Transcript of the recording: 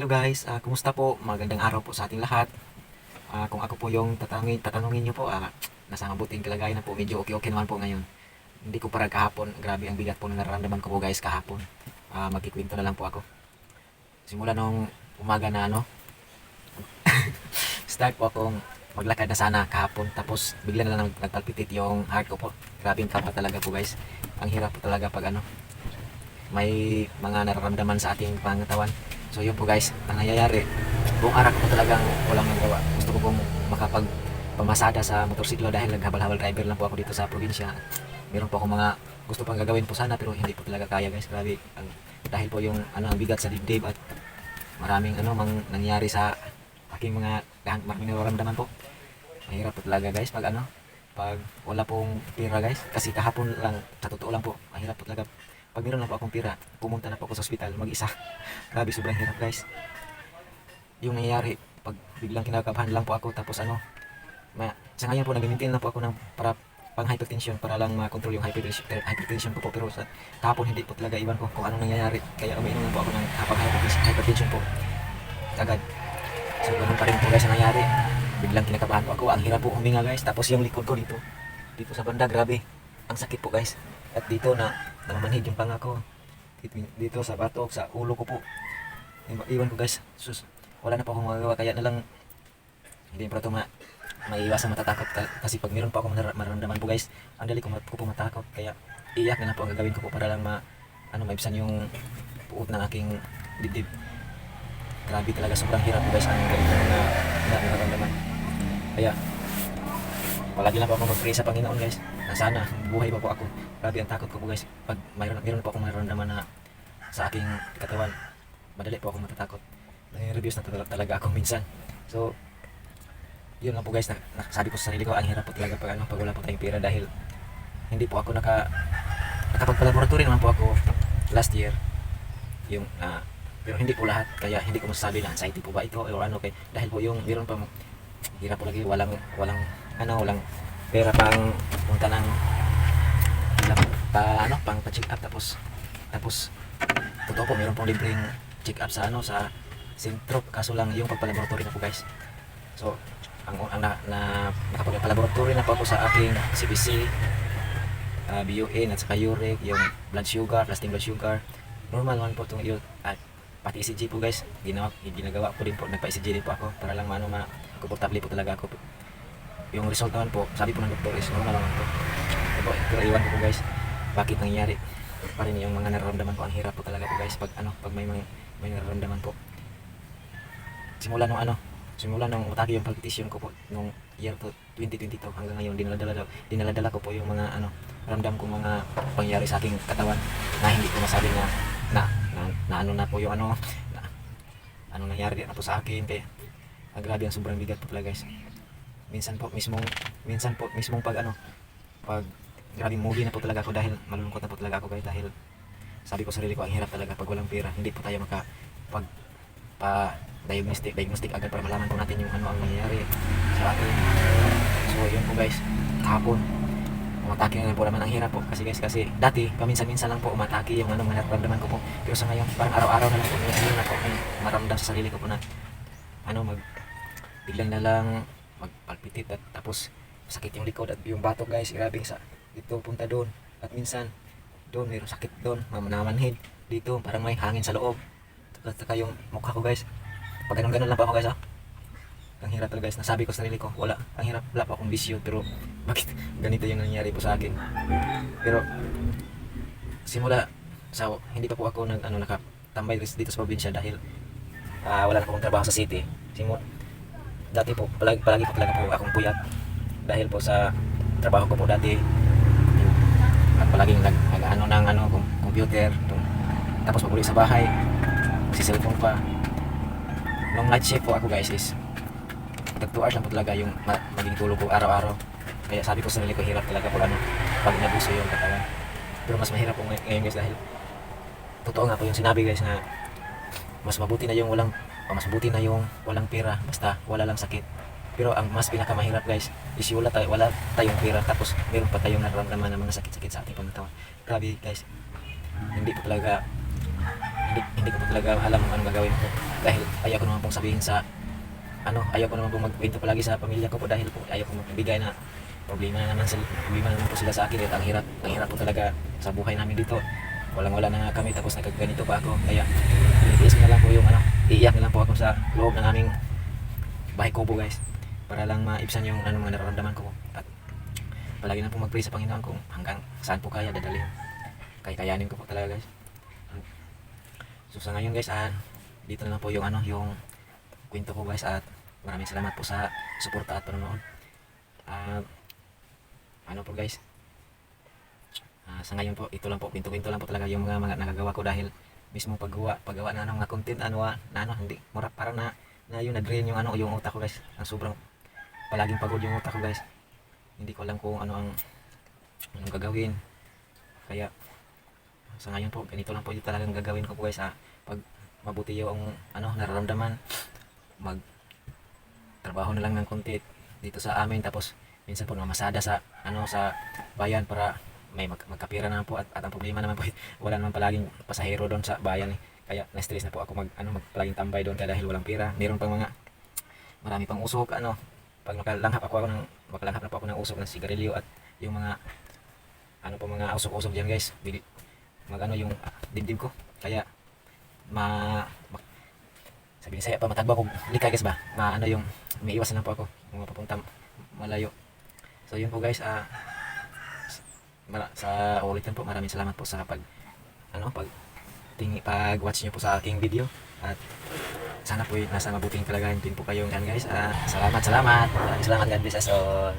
Hello guys, kumusta po? Magandang araw po sa ating lahat. Kung ako po yung tatanungin niyo po, nasa mabuting kalagayan na po, medyo okay naman po ngayon. Hindi ko parang kahapon, grabe ang bigat po na nararamdaman ko po guys kahapon. Magkikwento na lang po ako. Simula nung umaga na start po akong maglakad na sana kahapon, tapos bigla na lang nagpalpitate yung heart ko po. Grabe yung kapa talaga po guys. Ang hirap po talaga pag may mga nararamdaman sa ating pangatawan. So yun po guys, ang nangyayari, buong araw ko po talagang walang magawa. Gusto ko pong makapagpamasada sa motorsiklo dahil naghabal-habal driver lang po ako dito sa probinsya. Meron po akong mga gusto pang gagawin po sana pero hindi po talaga kaya guys. Grabe, dahil po yung ang bigat sa dibdib at maraming nangyayari sa aking maraming nararamdaman po. Mahirap po talaga guys pag wala pong pera guys. Kasi kahapon lang, sa totoo lang po, mahirap po talaga. Pag meron na po akong pera, pumunta na po ako sa ospital mag-isa. Grabe, sobrang hirap guys. Yung nangyayari, pag biglang kinakabahan lang po ako, tapos sa ngayon po nag-maintain na po ako para pang hypertension, para lang ma-control yung hypertension ko po. Pero sa kahapon hindi po talaga, iwan ko kung anong nangyayari. Kaya umiinom lang po ako ng hypertension po agad. So ganun pa rin po guys ang nangyayari. Biglang kinakabahan po ako, ang hirap po huminga guys. Tapos yung likod ko dito sa banda, grabe, ang sakit po guys. At dito namamanhid yung panga ko. Dito sa batok, sa ulo ko po. Iwan ko guys. Sus, wala na po akong magagawa. Kaya na lang, hindi pa ito maiiwasan matatakot. Kasi pag meron pa akong mararamdaman po guys, ang dali ko po matakot. Kaya iyak na lang po ang gagawin ko po para lang maibsan yung puot ng aking dibdib. Grabe talaga, sobrang hirap po guys ang ganito na nararamdaman. Kaya palagi lang po ako mag-pray sa Panginoon guys, na sana buhay pa po ako. Grabe ang takot ko po guys. Pag meron po akong mararamdaman na sa aking katawan, madali po akong matatakot. Nai-reviews na talaga ako minsan. So yun lang po guys, sabi ko sa sarili ko, ang hirap po talaga pag wala po tayong pera. Dahil hindi po ako nakapagpa-laboratory naman po ako last year. Pero hindi po lahat, kaya hindi ko masasabi na anxiety po ba ito or dahil po yung meron pang hirap po lagi, walang pera pang punta ng pang pa-check up. Tapos totoo po, meron pong libreng check up sa sentro, kaso lang yung pagpa-laboratory na po guys. So nakapagpa-laboratory na po ako sa aking CBC, BUN at saka uric, yung blood sugar, fasting blood sugar, normal naman po itong yun. At pati ECG po guys, ginagawa ko din po, nagpa-ECG din po ako para lang komportable po talaga ako. Yung result naman po, sabi po ng doktor is normal naman po. Pero iwan ko po guys, bakit nangyayari pa rin yung mga nararamdaman ko. Ang hirap po talaga po guys pag may nararamdaman po. Simula nung utaki yung palpitation ko po nung year 2022 hanggang ngayon, dinaladala ko po yung mga ramdam kong mga pangyayari sa aking katawan na hindi ko masabi na po yung nangyari na po sa akin. Kaya grabe, ang sobrang bigat po talaga guys. Minsan po mismong pag grabe movie na po talaga ako dahil malulungkot na po talaga ako guys. Dahil sabi ko sa sarili ko, ang hirap talaga pag walang pera. Hindi po tayo diagnostic agad para malaman po natin yung ang nangyayari sa atin. So yun po guys, kahapon umatake na po naman. Ang hirap po kasi dati paminsan-minsan lang po umatake yung mga nararamdaman ko po. Pero sa ngayon parang araw-araw na lang po na po maramdam sa sarili ko po na biglang na lang magpalpitate at tapos sakit yung likod at yung batok guys. Grabe, sa dito punta doon at minsan doon mayroong sakit doon, namanhid dito, parang may hangin sa loob. At saka yung mukha ko guys, pag ganun lang po ako guys. Ang hirap talaga guys, nasabi ko sa sarili ko, wala pa akong bisyo, pero bakit ganito yung nangyari po sa akin. Pero simula sa hindi pa po ako nakatambay dito sa probinsya dahil wala na po akong trabaho sa city. Dati po palagi po talaga po akong puyat dahil po sa trabaho ko po dati, at palaging ng computer, tapos pag uli sa bahay magsiselfone pa. Nung night shift po ako guys is 2 hours lang po talaga yung maging tulog ko araw-araw. Kaya sabi ko sa sarili ko, hirap talaga pag nabuso yung katawan. Pero mas mahirap po ngayon guys dahil totoo nga po yung sinabi guys na mas mabuti na yung walang pera basta wala lang sakit. Pero ang mas pinakamahirap guys is wala tayong pera tapos meron pa tayong nararamdaman ng mga sakit-sakit sa ating pangatawan. Grabe guys, hindi ko talaga alam anong gagawin ko. dahil ayaw ko naman pong sabihin sa ayaw ko naman pong magkwento palagi sa pamilya ko po dahil po ayaw ko magbigay na problema na naman po sila sa akin at ang hirap po talaga sa buhay namin dito. Wala na nga kami tapos nagkaganito pa ako, kaya itiis ko na lang po yung iiyak na lang po ako sa loob ng aming bahay kubo guys, para lang maibsan yung mga nararamdaman ko at palagi na po mag-pray sa Panginoon kung hanggang saan po kaya dadalhin. Kayanin ko po talaga guys. So sa ngayon guys, dito na lang po yung yung kwento ko guys, at maraming salamat po sa suporta at panonood. Po guys, sa ngayon po ito lang po, kwento-kwento lang po talaga yung mga nagagawa ko dahil mismo paggawa na mga content hindi parang na yung na-drain yung yung utak ko guys. Ang sobrang palaging pagod yung utak ko guys. Hindi ko alam kung anong gagawin. Kaya sa ngayon po ganito lang po yung talagang gagawin ko po guys. Pag mabuti yung nararamdaman, mag trabaho na lang ng konti dito sa amin, tapos minsan po mamasada sa sa bayan para may magkapira naman po, at ang problema naman po wala naman palaging pasahero doon sa bayan kaya na-stress na po ako palaging tambay doon kaya dahil walang pira. Meron pang marami pang usok pag makalanghap na po ako ng usok ng sigarilyo at yung mga mga usok-usok diyan guys, yung dibdib ko, kaya sabi ni saya pa matagba ko likay guys ba, yung may iwasan lang po ako mga papuntang malayo. So yun po guys, sa ulitin po, maraming salamat po sa pag watch niyo po sa aking video, at sana po nasa mabuting kalagayan din po kayo guys. Salamat, God bless us all.